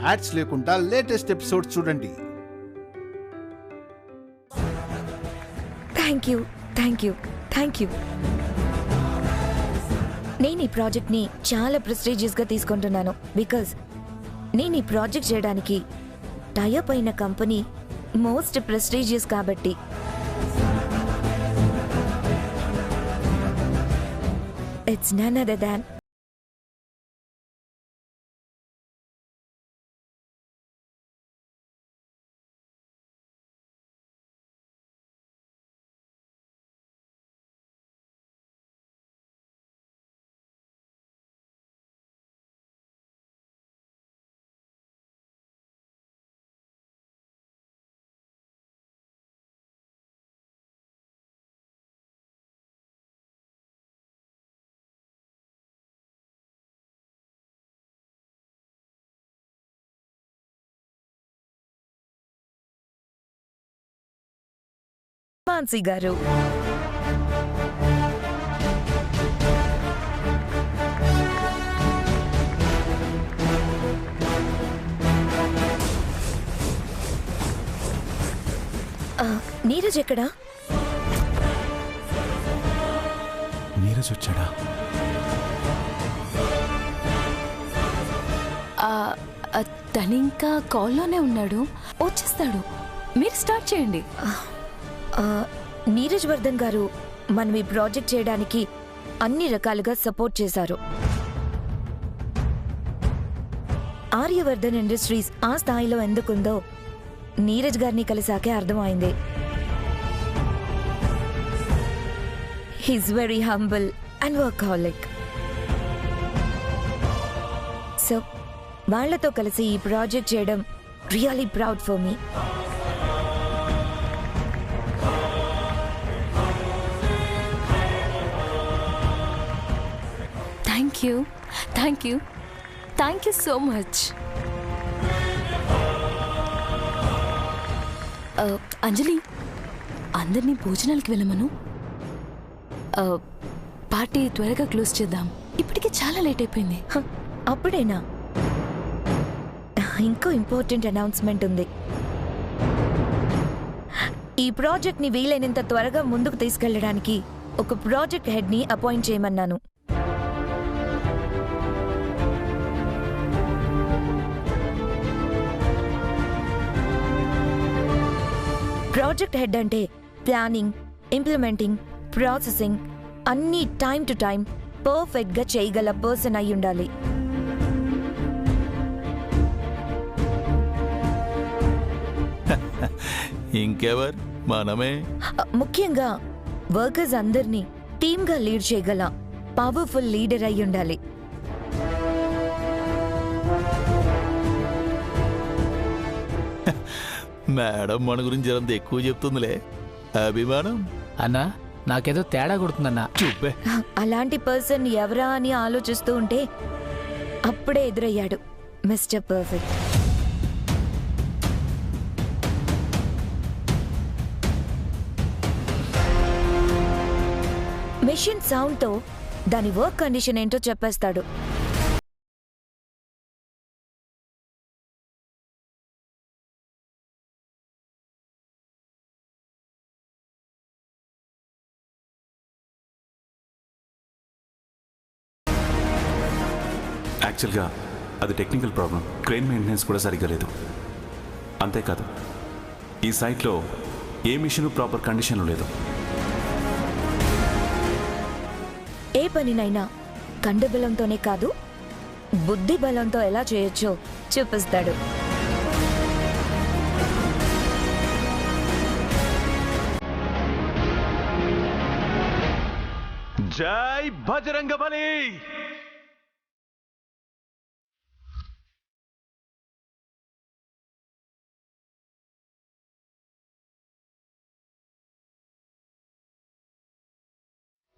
Ads లేకుండా latest episodes చూడండి. Thank you, thank you, thank you. నేను ఈ ప్రాజెక్ట్ని చాలా ప్రెస్టీజియస్గా తీసుకుంటున్నాను. బికాజ్ నేను ఈ ప్రాజెక్ట్ చేయడానికి టైఅప్ అయిన కంపెనీ మోస్ట్ ప్రెస్టీజియస్ కాబట్టి. It's none other than Mansi గారు. నీరజ్ ఎక్కడా? నీరజ్ వచ్చాడా? తనింకా కాల్లోనే ఉన్నాడు, వచ్చేస్తాడు. మీరు స్టార్ట్ చేయండి. నీరజ్ వర్ధన్ గారు మనం ఈ ప్రాజెక్ట్ చేయడానికి అన్ని రకాలుగా సపోర్ట్ చేశారు. ఆర్యవర్ధన్ ఇండస్ట్రీస్ ఆ స్థాయిలో ఎందుకుందో నీరజ్ గారిని కలిసాకే అర్థమైంది. He's very humble and workaholic. So వాళ్లతో కలిసి ఈ ప్రాజెక్ట్ చేయడం really proud for me. Thank you so much. Anjali, అందరినీ భోజనాలకి వెళ్ళమను. పార్టీ త్వరగా క్లోజ్ చేద్దాం. ఇప్పటికే చాలా లేట్ అయిపోయింది. అప్పుడేనా? ఇంకో ఇంపార్టెంట్ అనౌన్స్మెంట్ ఉంది. ఈ ప్రాజెక్ట్ని వీలైనంత త్వరగా ముందుకు తీసుకెళ్లడానికి ఒక ప్రాజెక్ట్ హెడ్ని అపాయింట్ చేయమన్నాను. ప్రాజెక్ట్ హెడ్ అంటే ప్లానింగ్, ఇంప్లిమెంటింగ్, ప్రాసెసింగ్ అన్నీ టైం టు టైం పర్ఫెక్ట్గా చేయగల పర్సన్ అయి ఉండాలి. ఇంకెవర్? మనమే. ముఖ్యంగా వర్కర్స్ అందరినీ టీమ్గా లీడ్ చేయగల పవర్ఫుల్ లీడర్ అయి ఉండాలి. మేడం మన గురించి అంత ఎక్కువ చెప్తుందిలే. అభిమానం అన్నా, నాకేదో తేడా కొడుతుందన్నా. చూపే. అలాంటి పర్సన్ ఎవరా అని ఆలోచిస్తూ ఉంటే అప్పుడే ఎదురయ్యాడు మిస్టర్ పర్ఫెక్ట్. మెషిన్ సౌండ్తో దాని వర్క్ కండిషన్ ఏంటో చెప్పేస్తాడు. యాక్చువల్గా అది టెక్నికల్ ప్రాబ్లం. క్రెయిన్ మెయింటెనెన్స్ కూడా సరిగ్గా లేదు. అంతేకాదు, ఈ సైట్లో ఏ మిషన్ ప్రాపర్ కండిషన్లో లేదు. ఏ పనినైనా కండబలంతోనే కాదు, బుద్ధి బలంతో ఎలా చేయొచ్చో చూపిస్తాడు. జై బజరంగబలి.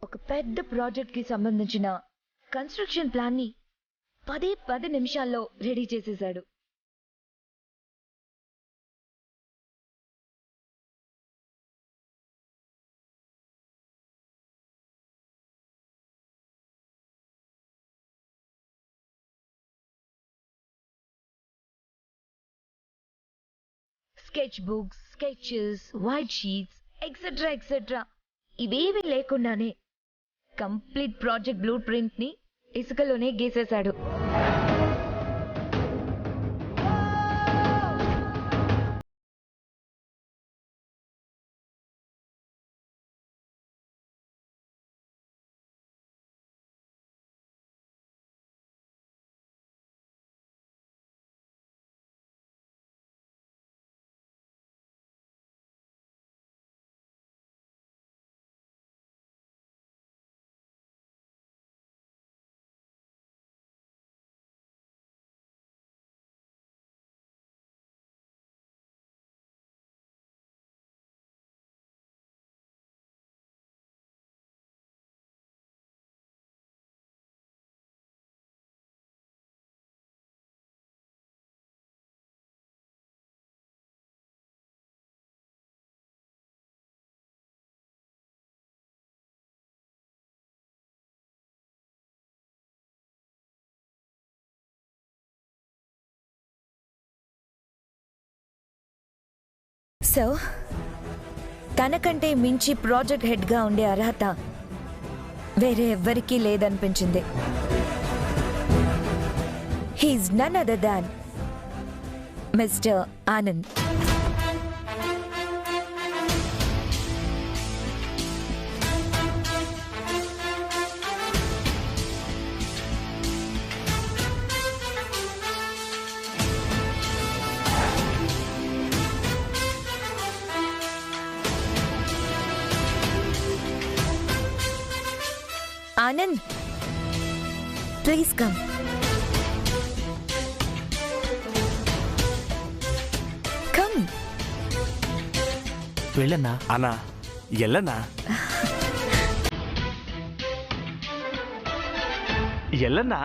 ఒక పెద్ద ప్రాజెక్ట్కి సంబంధించిన కన్స్ట్రక్షన్ ప్లాన్ని 10 నిమిషాల్లో రెడీ చేసేశాడు. Sketch books, sketches, white sheets etcetera etcetera ఇవేవి లేకుండానే కంప్లీట్ ప్రాజెక్ట్ బ్లూ ప్రింట్ ని ఇసుకలోనే గీసేశాడు. సో తనకంటే మించి ప్రాజెక్ట్ హెడ్గా ఉండే అర్హత వేరే ఎవ్వరికీ లేదనిపించింది. He's none other than mister Anand. Anand, please come. Come. వెళ్ళన్నా. అన్నా ఎల్లన్నా ఎల్లన్నా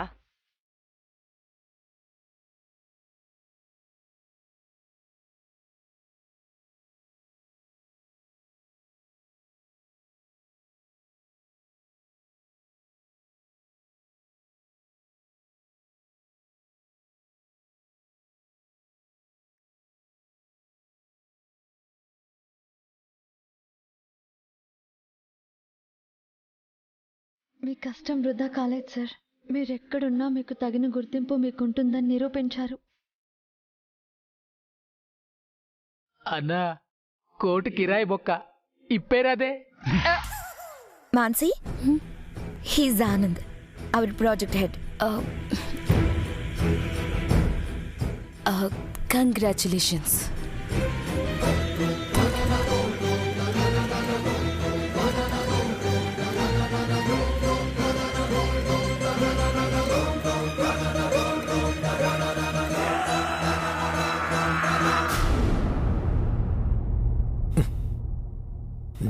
మీ కష్టం వృధా కాలేదు సార్. మీరెక్కడున్నా మీకు తగిన గుర్తింపు మీకుంటుందని నిరూపించారు. అన్నా కోటి కిరాయి బొక్క ఇప్పేరాదే. Mansi, he's Anand, our project head. Congratulations.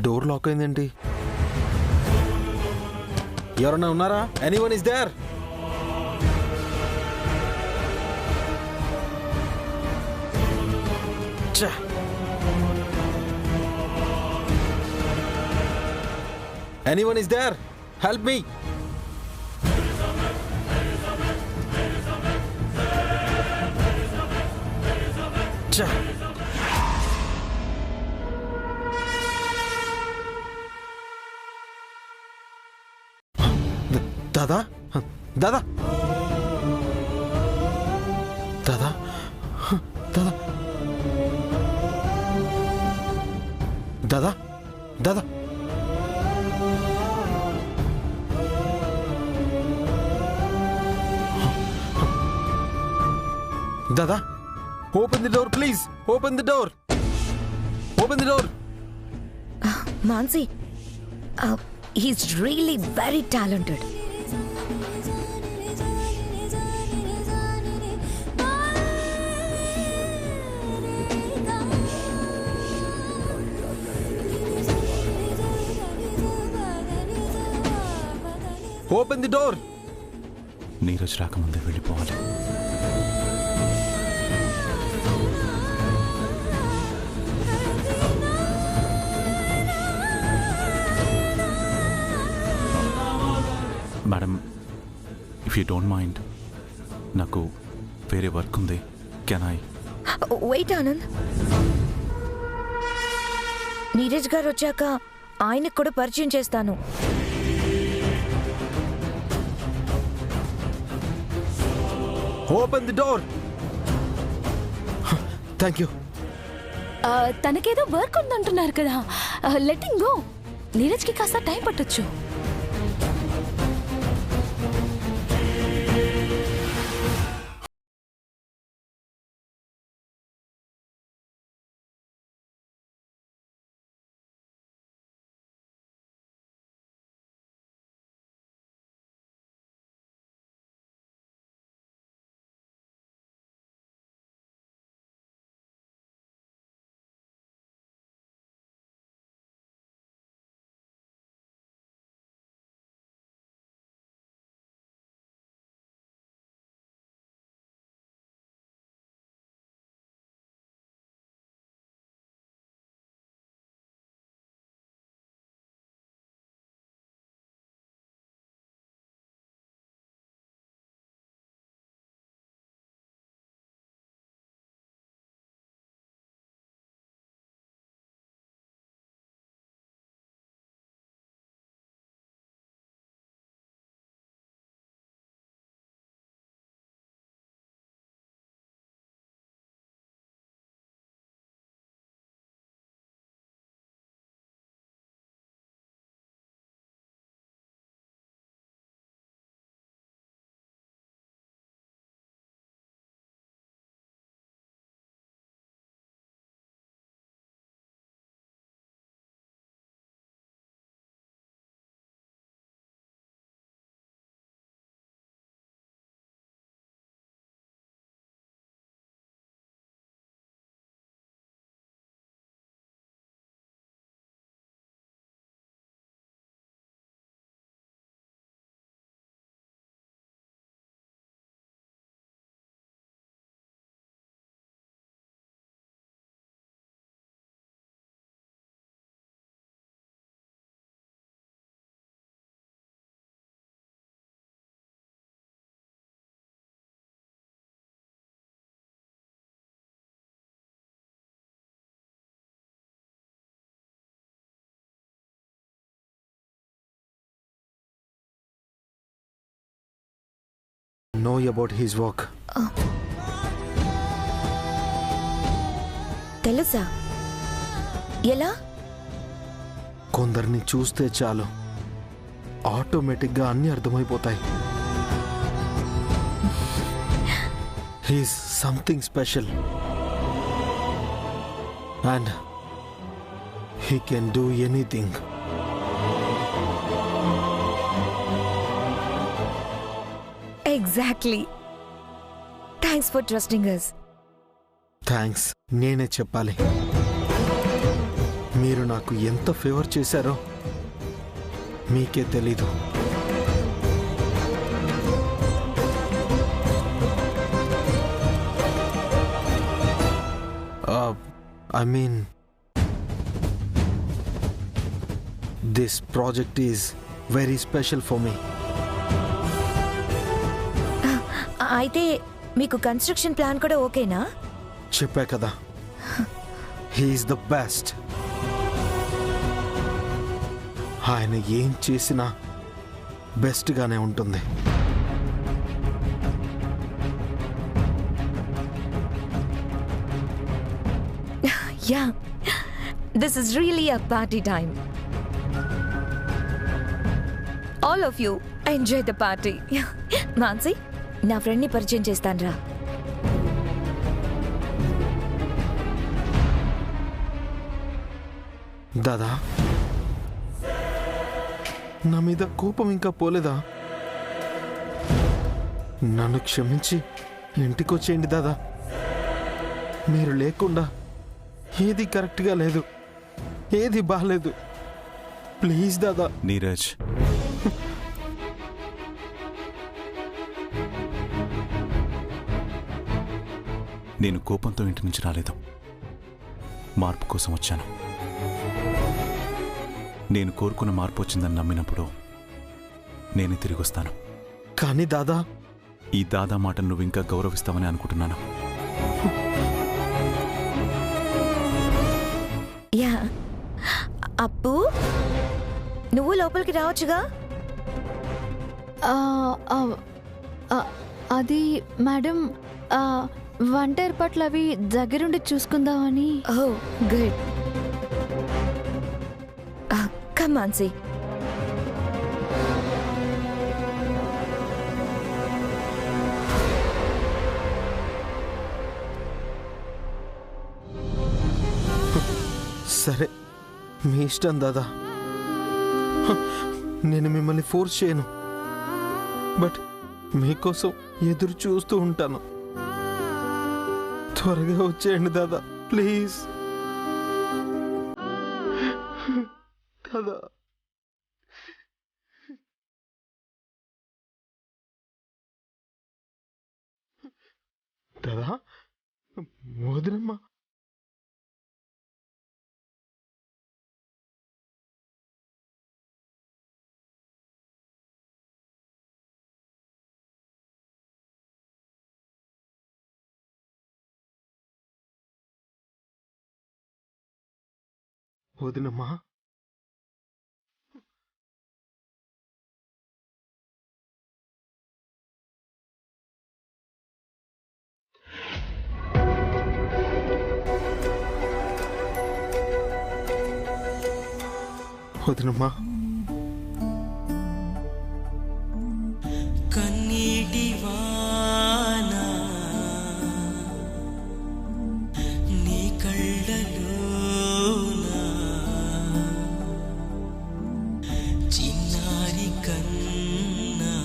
Door lock అయిందేంటి? ఎవరన్నా ఉన్నారా? Anyone is there? Anyone is there? Help me. దాదా దాదా దాదా దాదా దాదా దాదా దాదా open the door please. Open the door. Open the door. Mansi, he's really very talented. Open the door. Neeraj రాకముందే వెళ్ళిపోవాలి. Madam, if you don't mind, నాకు వేరే వర్క్ ఉంది. Can I? Wait, Anand. Neeraj గారు వచ్చాక ఆయనకు కూడా పరిచయం చేస్తాను. Open the door. Thank you. తనకేదో వర్క్ ఉందంటున్నారు కదా, లెట్టింగ్ గో. నీరజ్కి కాస్త టైం పట్టొచ్చు. Know about his work. తెలుసా? ఎలా? కొందరిని చూస్తే చాలు ఆటోమేటిక్గా అన్నీ అర్థమైపోతాయి. He's something special and he can do anything. Exactly. Thanks for trusting us. Thanks నేనే చెప్పాలి. మీరు నాకు ఎంత ఫేవర్ చేశారో మీకే తెలీదు. I mean this project is very special for me. అయితే మీకు కన్స్ట్రక్షన్ ప్లాన్ కూడా ఓకేనా? చెప్పా కదా, హీఈస్ ద బెస్ట్. ఆయన ఏం చేసినా బెస్ట్గానే ఉంటుంది. Yeah, this is really a party time. All of you enjoy the party. Mansi, నా ఫ్రెండ్ని పరిచయం చేస్తాను రా. దాదా, నా మీద కోపం ఇంకా పోలేదా? నన్ను క్షమించి ఇంటికొచ్చేయండి దాదా. మీరు లేకుండా ఏది కరెక్ట్గా లేదు, ఏది బాలేదు. ప్లీజ్ దాదా. నీరజ్, నేను కోపంతో ఇంటి నుంచి రాలేదు, మార్పు కోసం వచ్చాను. నేను కోరుకున్న మార్పు వచ్చిందని నమ్మినప్పుడు నేనే తిరిగి వస్తాను. కానీ దాదా, ఈ దాదా మాటను నువ్వు ఇంకా గౌరవిస్తావని అనుకుంటున్నాను. యా, అప్పు నువ్వు లోపలికి రావచ్చుగా. అది మేడం, వంట ఏర్పాట్లు అవి దగ్గరుండి చూసుకుందామని. ఓ గుడ్. కమ్ మాన్సీ. సరే, మీ ఇష్టం దాదా. నేను మిమ్మల్ని ఫోర్స్ చేయను, బట్ మీకోసం ఎదురు చూస్తూ ఉంటాను. త్వరగా వచ్చేయండి దాదా, ప్లీజ్. దాదా, దాదా, వదినమ్మా. వదినమ్మా, వదినమ్మా. కన్నీటి వాన నీ కళ్ళలోన చిన్నారి కన్నా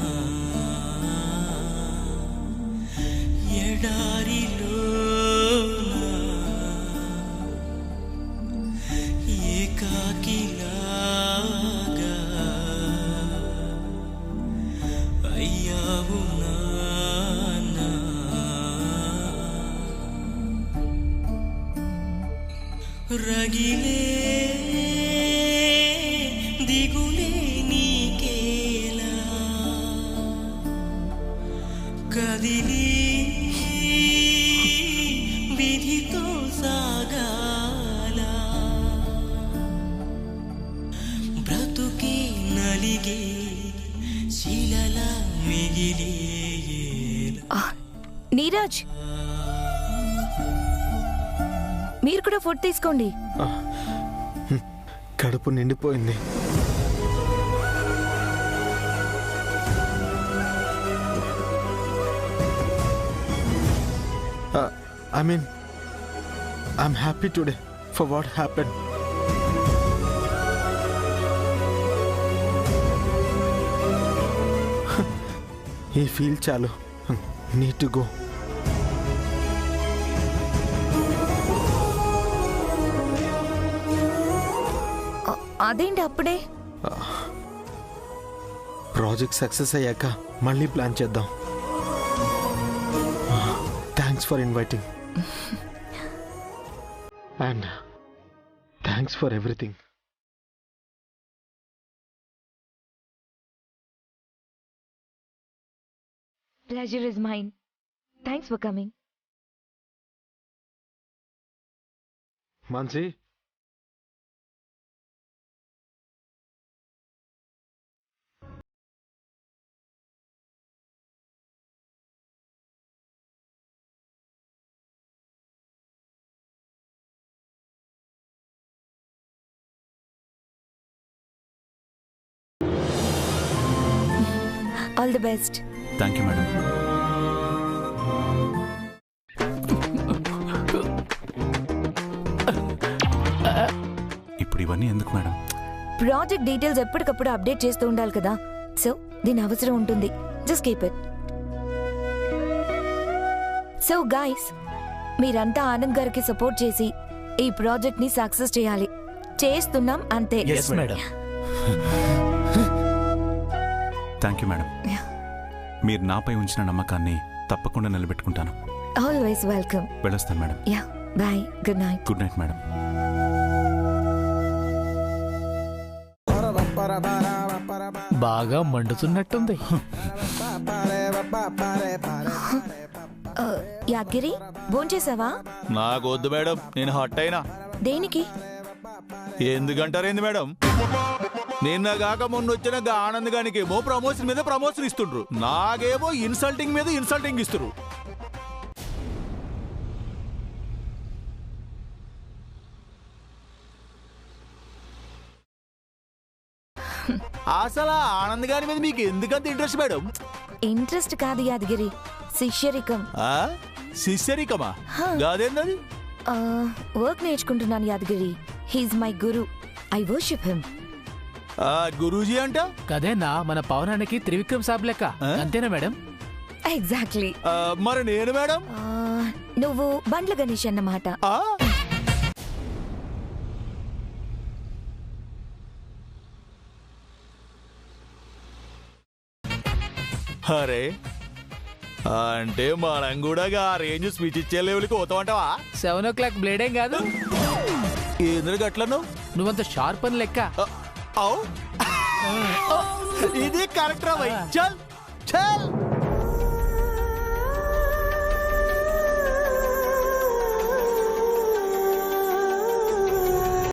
ఎడారిలోన ఏకాకిలాగా అయ్యావు నాన్నా. రగిలే దిగులే నీకేలా కదిలి విధితో సాగాల బ్రతుకే నలిగే శిలలా మిగిలే. నీరజ్, మీరు కూడా ఫుడ్ తీసుకోండి. కడుపు నిండిపోయింది. I mean, I'm happy today for what happened. ఈ ఫీల్ చాలు. Need to go. అదేంటి అప్పుడే? ప్రాజెక్ట్ సక్సెస్ అయ్యాక మళ్ళీ ప్లాన్ చేద్దాం. Thanks for inviting and thanks for everything. Pleasure is mine. Thanks for coming. Mansi, All the best. Thank you madam. ఇప్పుడు ఇవన్నీ ఎందుకు మేడం? ప్రాజెక్ట్ డీటెయిల్స్ ఎప్పటికప్పుడు అప్డేట్ చేస్తూ ఉండాలి కదా, సో దీని అవసరం ఉంటుంది. Just keep it. So guys, మీరంతా ఆనంద్ గారికి సపోర్ట్ చేసి ఈ ప్రాజెక్ట్ ని సక్సెస్ చేయాలి. చేస్తున్నాం అంతే. Thank you madam. మీరు నాపై ఉంచిన నమ్మకాన్ని తప్పకుండా నిలబెట్టుకుంటాను. Always welcome. వెళ్ళొస్తాను madam. Yeah, bye. Good night. Good night madam. బాగా మండుతున్నట్టుంది. యాగిరి, భోంచేసావా? నాకు వద్దు మేడం, నేను హట్ అయినా. దేనికి? ఎందుకంటారేంది మేడం? నిన్నగాక మొన్న వచ్చిన ఆనంద్ గానికేమో ప్రమోషన్ మీద ప్రమోషన్ ఇస్తుండ్రు, నాకేమో ఇన్సల్టింగ్ మీద ఇన్సల్టింగ్ ఇస్తున్నారు. అసలు ఆనంద్ గారి మీద మీకు ఎందుకంత ఇంట్రెస్ట్ మేడం? ఇంట్రెస్ట్ కాదు యాదగిరి, శిష్యరికం. శిష్యరికమా? కాదేందది? వర్క్ నేర్చుకుంటున్నాను Yadagiri. He is my guru, I worship him. గురూజీ అంట కదేనా మన పవనానికి త్రివిక్రమ్ సాబ్ లెక్క, అంతేనా మేడం? ఎగ్జాక్ట్లీ. మరి నేను మేడం? నువ్వు బండ్ల గణేష్ అన్నమాట. అరే అంటే మనం కూడా ఆ రేంజ్ స్పీచ్ ఇచ్చే లెవెల్కి పోతామంటావా? 7 o'clock బ్లేడేం కాదు. ఎందుకు అట్లను? నువ్వంత షార్ప్ అని లెక్క. ఇది కరెక్ట్ రా భయ్. చల్ చల్.